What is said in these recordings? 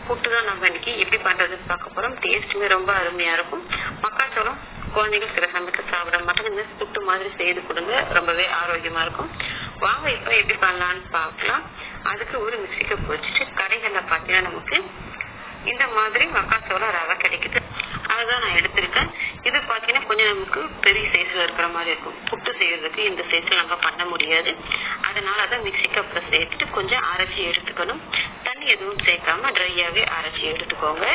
புட்டு தான் நம்ம இன்னைக்கு எப்படி பண்றதுன்னு பார்க்க போறோம். டேஸ்ட்டுமே ரொம்ப அருமையா இருக்கும். மக்காச்சோளம் குழந்தைகள் சில சமயத்தில் சாப்பிட மாட்டாங்க. இந்த புட்டு மாதிரி செய்து கொடுங்க, ரொம்பவே ஆரோக்கியமா இருக்கும். வாங்க இப்ப எப்படி பண்ணலான்னு பார்க்கலாம். அதுக்கு ஒரு மிக்ஸி கப் வச்சுட்டு கடைகள்ல பார்த்தீங்கன்னா நமக்கு இந்த மாதிரி மக்காச்சோளம் ரவை கிடைக்குது. அதுதான் நான் எடுத்திருக்கேன். இது பார்த்தீங்கன்னா கொஞ்சம் நமக்கு பெரிய சைஸ்ல இருக்கிற மாதிரி இருக்கும். புட்டு செய்யறதுக்கு இந்த சைஸ்ல நம்ம பண்ண முடியாது. அதனால அதை மிக்ஸி கப்ல சேர்த்துட்டு கொஞ்சம் அரைச்சி எடுத்துக்கணும். தண்ணி எதுவும் சேர்க்காம ட்ரையாவே அரைச்சி எடுத்துக்கோங்க.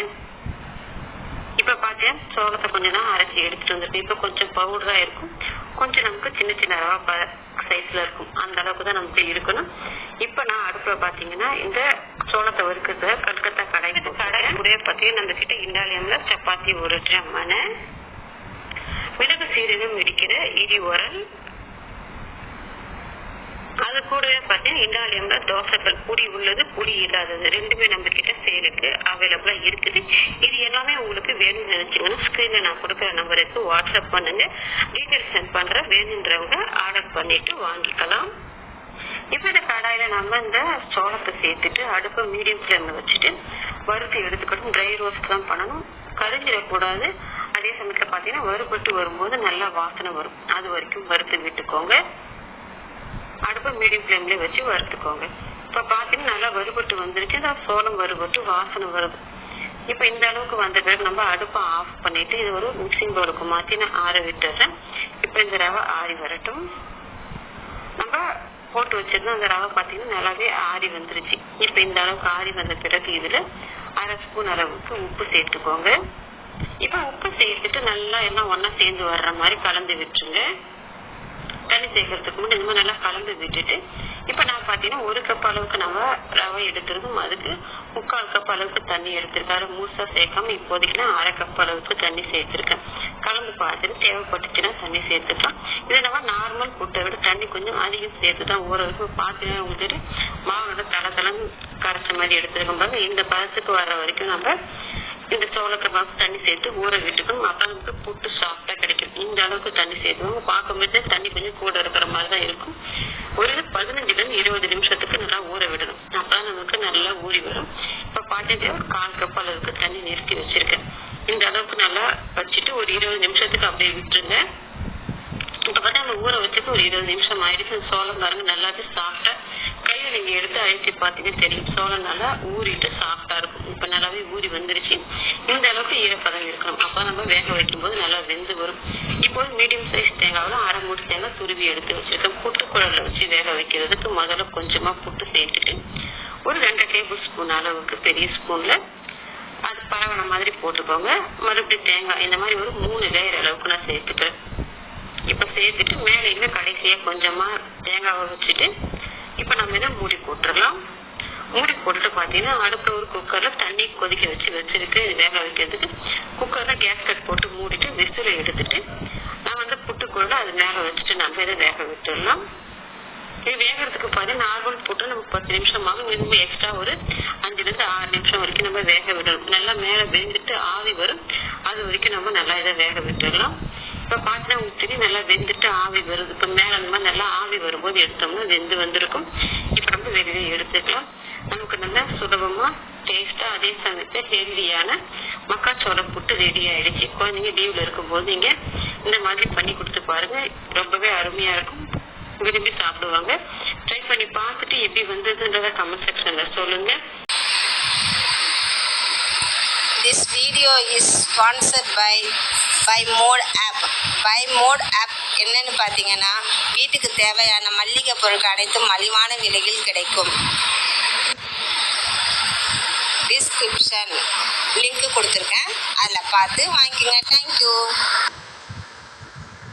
இப்ப பார்த்தேன் சோளத்தை கொஞ்சம் தான் அரைச்சி எடுத்துட்டு வந்துருக்கு. இப்ப கொஞ்சம் பவுடரா இருக்கும், கொஞ்சம் நமக்கு சின்ன சின்ன ரவா சைஸ்ல இருக்கும். அந்த அளவுக்கு தான் நமக்கு இருக்கணும். இப்ப நான் அடுப்புல பாத்தீங்கன்னா இந்த சோளத்தை வறுக்கிறத கல்கத்தா கடை கூட பாத்தீங்கன்னா நம்ம கிட்ட இண்டாலியம்ல சப்பாத்தி உருட்டுற மனை, மிளகு சீரகம் இடிக்கிற இடி உரல், அது கூடவே பார்த்தீங்கன்னா இண்டாலியம்ல தோசைகள் பொடி உள்ளது பொடி இல்லாதது ரெண்டுமே நம்ம கிட்ட சேலுக்கு அவைலபிளா இருக்குது. இது எல்லாமே உங்களுக்கு வேணும்னு நினைச்சீங்கன்னா ஸ்கிரீன்ல நான் கொடுக்குற நம்பருக்கு வாட்ஸ்அப் பண்ணுங்க. டீட்டெயில்ஸ் சென்ட் பண்ற, வேணுன்றவங்க ஆர்டர் பண்ணிட்டு வாங்கிக்கலாம். இப்ப இந்த கடாயில நம்ம இந்த சோளத்தை சேர்த்துட்டு அடுப்பை மீடியம் ஃபிளேம்ல வச்சுட்டு வறுத்து எடுத்துக்கணும். ட்ரை ரோஸ்ட் தான் பண்ணணும், கரிஞ்சிடக்கூடாது. அதே சமயத்துல பாத்தீங்கன்னா வறுபட்டு வரும்போது நல்லா வாசனை வரும், அது வரைக்கும் வறுத்து விட்டுக்கோங்க. அடுப்பை மீடியம் ஃபிளேம்ல வச்சு வறுத்துக்கோங்க. இப்ப பாத்தீங்கன்னா நல்லா வறுபட்டு வந்துருச்சு. சோளம் வறுபட்டு வாசனை வருது. இப்ப இந்த அளவுக்கு வந்த பிறகு நம்ம அடுப்பை ஆஃப் பண்ணிட்டு இது ஒரு மிக்சிங் பவுலுக்கு மாத்தி நான் ஆற விட்டுறேன். இப்ப இந்த ரவை ஆறி வரட்டும். நம்ம போட்டு வச்சிருந்தோம் அந்த ரவை பாத்தீங்கன்னா நல்லாவே ஆறி வந்துருச்சு. இப்ப இந்த அளவுக்கு ஆறி வந்த பிறகு இதுல 1/2 ஸ்பூன் அளவுக்கு உப்பு சேர்த்துக்கோங்க. இப்ப உப்பு சேர்த்துட்டு நல்லா எல்லாம் ஒன்னா சேர்ந்து வர்ற மாதிரி கலந்து விட்டுருங்க. தண்ணி சேர்க்கறதுக்கு முன்னாடி இந்த மாதிரி நல்லா கலந்து விட்டுட்டு இப்ப நான் பாத்தீங்கன்னா 1 கப் அளவுக்கு நம்ம ரவை எடுத்துருந்தோம். அதுக்கு 3/4 கப் அளவுக்கு தண்ணி எடுத்திருக்காரு. முழுசா சேர்க்காம இப்போதைக்கு நான் 1/2 கப் அளவுக்கு தண்ணி சேர்த்திருக்கேன். கலந்து பார்த்துட்டு தேவைப்பட்டுச்சுன்னா தண்ணி சேர்த்துக்கலாம். இது நம்ம நார்மல் புட்டை விட தண்ணி கொஞ்சம் அதிகம் சேர்த்துதான் ஊற வைக்கும். பாத்தீங்கன்னா உங்களுக்கு மாவோட தளம் கரைச்ச மாதிரி எடுத்துருக்கோம் பாருங்க. இந்த பதத்துக்கு வர்ற வரைக்கும் நம்ம இந்த சோளத்தை பார்த்து தண்ணி சேர்த்து ஊற விட்டுக்கணும். அப்ப நமக்கு புட்டு சாஃப்டா கிடைக்கும். இந்த அளவுக்கு தண்ணி சேர்த்துவாங்க. பார்க்கும்போது தண்ணி கொஞ்சம் கூட இருக்கிற மாதிரிதான் இருக்கும். ஒரு 15 to 20 நிமிஷத்துக்கு நல்லா ஊற விடணும். அப்பதான் நமக்கு நல்லா ஊறி வரும். இப்ப பாத்தீங்கன்னா ஒரு 1/4 கப் அளவுக்கு தண்ணி நிறுத்தி வச்சிருக்கேன். இந்த அளவுக்கு நல்லா வச்சுட்டு ஒரு 20 நிமிஷத்துக்கு அப்படியே விட்டுருங்க. இப்ப பார்த்தா நம்ம ஊற வச்சுட்டு ஒரு 20 நிமிஷம் ஆயிடுச்சு. சோளம் பாருங்க நல்லாவே சாஃப்டா, கையில நீங்க எடுத்து அழைச்சி பாத்தீங்கன்னா தெரியும் சோளம் நல்லா ஊறிட்டு சாஃப்டா இருக்கும். இப்ப நல்லாவே ஊறி வந்துருச்சு. இந்த அளவுக்கு ஈரப்பதம் இருக்கணும். அப்ப நம்ம வேக வைக்கும் போது நல்லா வெந்து வரும். இப்போ மீடியம் சைஸ் தேங்காவில 1/2 மூடி தேங்காய் துருவி எடுத்து வச்சிருக்கேன். புட்டு குழல்ல வச்சு வேக வைக்கிறதுக்கு முதல்ல கொஞ்சமா புட்டு சேர்த்துட்டு ஒரு 2 டேபிள் ஸ்பூன் அளவுக்கு பெரிய ஸ்பூன்ல அது பரவன மாதிரி போட்டுக்கோங்க. மறுபடியும் தேங்காய் இந்த மாதிரி ஒரு 3 லேயர் அளவுக்கு நான் சேர்த்துக்கிறேன். இப்ப சேர்த்துட்டு மேல இன்னும் கடைசியா கொஞ்சமா தேங்காவை வச்சுட்டு இப்ப நம்ம என்ன மூடி போட்டுடலாம். மூடி போட்டுட்டு பாத்தீங்கன்னா அடுப்புல ஒரு குக்கர்ல தண்ணி கொதிக்க வச்சிருக்கு வேக வைக்கிறதுக்கு. குக்கர்ல கேஸ் கட் போட்டு மூடிட்டு விசில எடுத்துட்டு நான் வந்து புட்டுக்குள்ள அது மேல வச்சுட்டு நம்ம இதை வேக விட்டுடலாம். இது வேகிறதுக்கு பாத்தீங்கன்னா நார்மல் போட்டு நம்ம 10 நிமிஷம் ஆகும். இன்னும் எக்ஸ்ட்ரா ஒரு 5 to 6 நிமிஷம் வரைக்கும் நம்ம வேக விடணும். நல்லா மேல வெந்துட்டு ஆவி வரும், அது வரைக்கும் நம்ம நல்லா இதை வேக விட்டுடலாம். இப்ப பாத்தீங்கன்னா உங்களுக்கு தெரியும் நல்லா வெந்துட்டு ஆவி வருது. இப்ப மேல அந்த மாதிரி நல்லா ஆவி வரும்போது எடுத்தோம்னா வெந்து வந்திருக்கும். இப்ப நம்ம வெளியே எடுத்துக்கலாம். நமக்கு நல்லா சுலபமா டேஸ்டா அதே சமயத்துல ஹெல்தியான மக்காச்சோள புட்டு ரெடி ஆயிடுச்சு. குழந்தைங்க லீவ்ல இருக்கும் போது நீங்க இந்த மாதிரி பண்ணி கொடுத்து பாருங்க, ரொம்பவே அருமையா இருக்கும், விரும்பி சாப்பிடுவாங்க. ட்ரை பண்ணி பார்த்துட்டு எப்படி வந்ததுன்றத கமெண்ட் செக்ஷன்ல சொல்லுங்க. This video is sponsored by Mode app. Mode app என்னன்னு பார்த்தீங்கன்னா வீட்டுக்கு தேவையான மளிகை பொருட்கள் அனைத்தும் மலிவான விலையில் கிடைக்கும். டிஸ்கிரிப்ஷன் லிங்க் கொடுத்துருக்கேன், அதில் பார்த்து வாங்கிக்கோங்க. தேங்க்யூ.